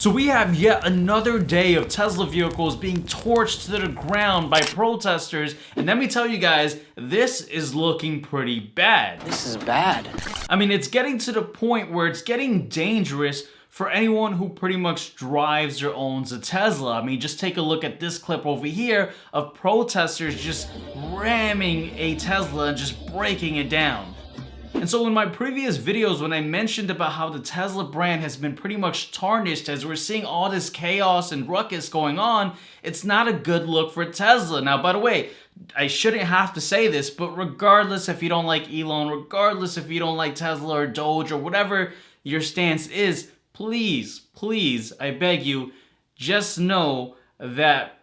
So we have yet another day of Tesla vehicles being torched to the ground by protesters, and let me tell you guys, this is looking pretty bad. This is bad. I mean, it's getting to the point where it's getting dangerous for anyone who pretty much drives or owns a Tesla. I mean, just take a look at this clip over here of protesters just ramming a Tesla and just breaking it down. And so in my previous videos, when I mentioned about how the Tesla brand has been pretty much tarnished as we're seeing all this chaos and ruckus going on, it's not a good look for Tesla. Now, by the way, I shouldn't have to say this, but regardless if you don't like Elon, regardless if you don't like Tesla or Doge or whatever your stance is, please, I beg you, just know that,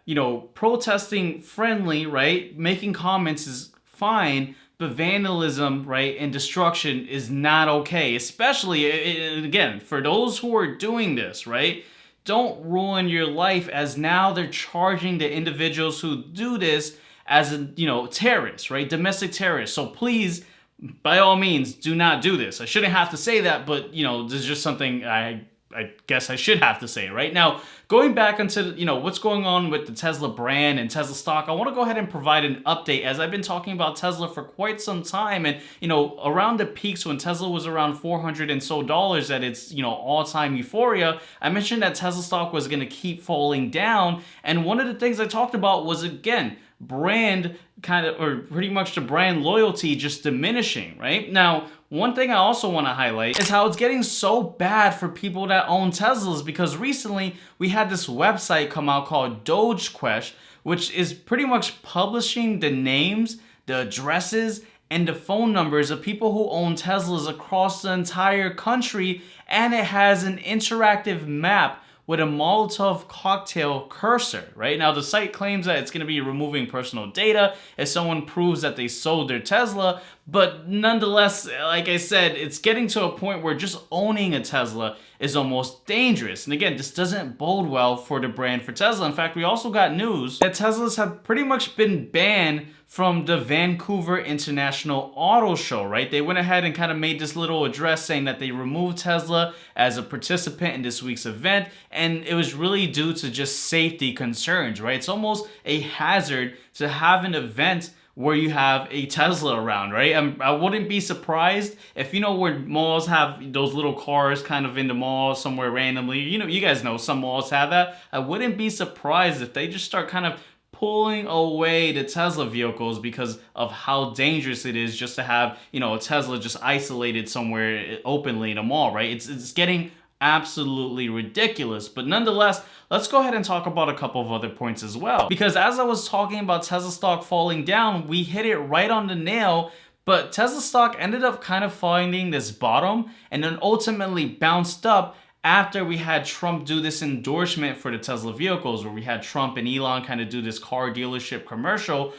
protesting friendly, right? Making comments is fine, but vandalism, right, and destruction is not okay. Especially, again, for those who are doing this, right? Don't ruin your life, as now they're charging the individuals who do this as terrorists, right? Domestic terrorists. So please, by all means, do not do this. I shouldn't have to say that, but this is just something I guess I should have to say. Right now, going back into what's going on with the Tesla brand and Tesla stock, I want to go ahead and provide an update, as I've been talking about Tesla for quite some time. And around the peaks when Tesla was around $400 and so at its all-time euphoria, I mentioned that Tesla stock was going to keep falling down. And one of the things I talked about was, again, brand pretty much the brand loyalty just diminishing. Right now, one thing I also want to highlight is how it's getting so bad for people that own Teslas, because recently we had this website come out called Dogequest, which is pretty much publishing the names, the addresses, and the phone numbers of people who own Teslas across the entire country, and it has an interactive map with a Molotov cocktail cursor, right? Now, the site claims that it's going to be removing personal data if someone proves that they sold their Tesla, but nonetheless, like I said, it's getting to a point where just owning a Tesla is almost dangerous. And again, this doesn't bode well for the brand for Tesla. In fact, we also got news that Teslas have pretty much been banned from the Vancouver International Auto Show, right? They went ahead and kind of made this little address saying that they removed Tesla as a participant in this week's event, and it was really due to just safety concerns, right? It's almost a hazard to have an event where you have a Tesla around, right? I wouldn't be surprised if, where malls have those little cars kind of in the mall somewhere randomly. You guys know some malls have that. I wouldn't be surprised if they just start kind of pulling away the Tesla vehicles because of how dangerous it is just to have, a Tesla just isolated somewhere openly in a mall, right? It's getting absolutely ridiculous. But nonetheless, let's go ahead and talk about a couple of other points as well. Because as I was talking about Tesla stock falling down, we hit it right on the nail. But Tesla stock ended up kind of finding this bottom and then ultimately bounced up after we had Trump do this endorsement for the Tesla vehicles, where we had Trump and Elon kind of do this car dealership commercial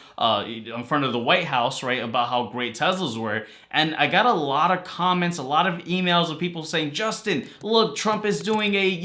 in front of the White House, right, about how great Teslas were. And I got a lot of comments, a lot of emails of people saying, Justin, look, Trump is doing a,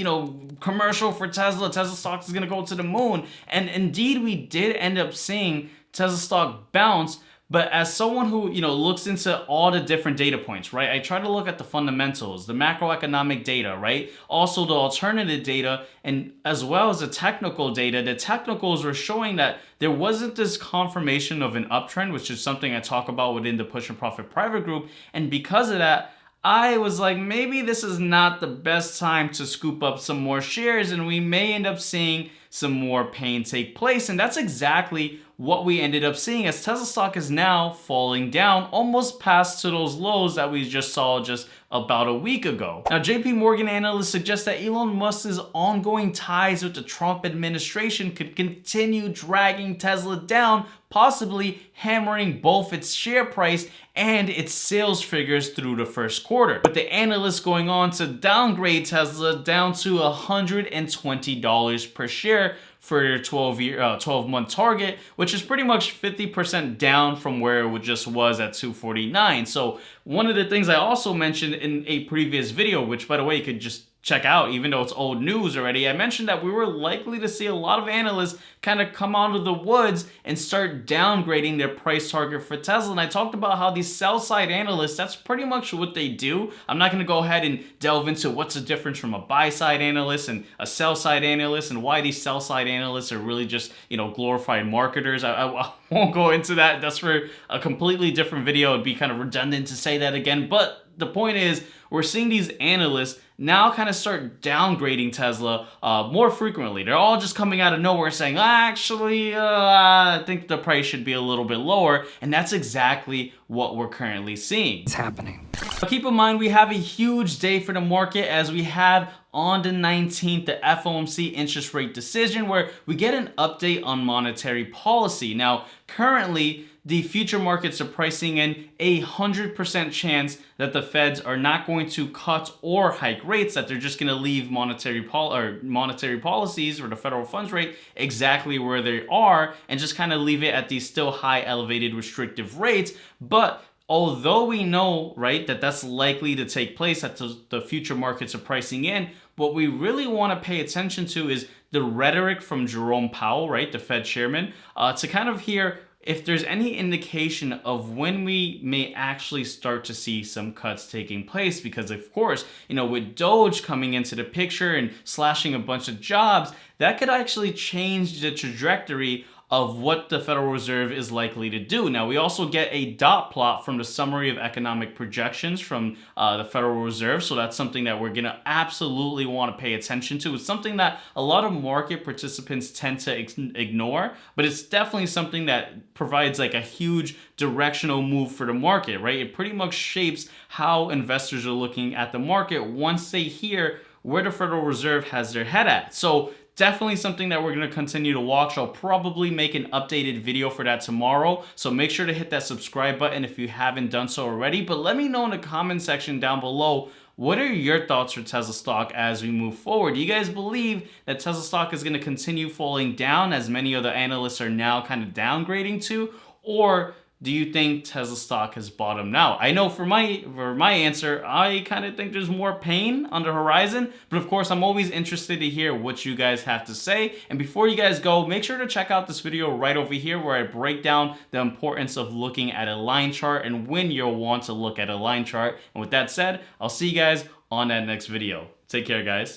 commercial for Tesla. Tesla stock is going to go to the moon. And indeed, we did end up seeing Tesla stock bounce. But as someone who, looks into all the different data points, right? I try to look at the fundamentals, the macroeconomic data, right? Also the alternative data, and as well as the technical data. The technicals were showing that there wasn't this confirmation of an uptrend, which is something I talk about within the Push and Profit private group. And because of that, I was like, maybe this is not the best time to scoop up some more shares, and we may end up seeing some more pain take place. And that's exactly what we ended up seeing, as Tesla stock is now falling down almost past to those lows that we just saw just about a week ago. Now, JP Morgan analysts suggest that Elon Musk's ongoing ties with the Trump administration could continue dragging Tesla down, possibly hammering both its share price and its sales figures through the first quarter, with the analysts going on to downgrade Tesla down to $120 per share for your 12-month target, which is pretty much 50% down from where it just was at 249. So one of the things I also mentioned in a previous video, which by the way, you could just check out, even though it's old news already. I mentioned that we were likely to see a lot of analysts kind of come out of the woods and start downgrading their price target for Tesla. And I talked about how these sell side analysts, that's pretty much what they do. I'm not going to go ahead and delve into what's the difference from a buy side analyst and a sell side analyst and why these sell side analysts are really just, glorified marketers. I won't go into that. That's for a completely different video. It'd be kind of redundant to say that again. But the point is, we're seeing these analysts now kind of start downgrading Tesla more frequently. They're all just coming out of nowhere saying, actually, I think the price should be a little bit lower. And that's exactly what we're currently seeing. It's happening. But keep in mind, we have a huge day for the market as we have on the 19th, the FOMC interest rate decision, where we get an update on monetary policy. Now, currently, the future markets are pricing in 100% chance that the Feds are not going to cut or hike rates, that they're just going to leave monetary policies or the federal funds rate exactly where they are and just kind of leave it at these still high elevated restrictive rates. But although we know, right, that that's likely to take place, that the future markets are pricing in, what we really want to pay attention to is the rhetoric from Jerome Powell, right, the Fed chairman, to kind of hear if there's any indication of when we may actually start to see some cuts taking place. Because of course, with Doge coming into the picture and slashing a bunch of jobs, that could actually change the trajectory of what the Federal Reserve is likely to do. Now, we also get a dot plot from the Summary of Economic Projections from the Federal Reserve, so that's something that we're going to absolutely want to pay attention to. It's something that a lot of market participants tend to ignore, but it's definitely something that provides like a huge directional move for the market, right? It pretty much shapes how investors are looking at the market once they hear where the Federal Reserve has their head at. So definitely something that we're going to continue to watch. I'll probably make an updated video for that tomorrow. So make sure to hit that subscribe button if you haven't done so already. But let me know in the comment section down below, what are your thoughts for Tesla stock as we move forward? Do you guys believe that Tesla stock is going to continue falling down as many other analysts are now kind of downgrading to? Or do you think Tesla stock has bottomed out? I know for my answer, I kind of think there's more pain on the horizon, but of course, I'm always interested to hear what you guys have to say. And before you guys go, make sure to check out this video right over here where I break down the importance of looking at a line chart and when you'll want to look at a line chart. And with that said, I'll see you guys on that next video. Take care, guys.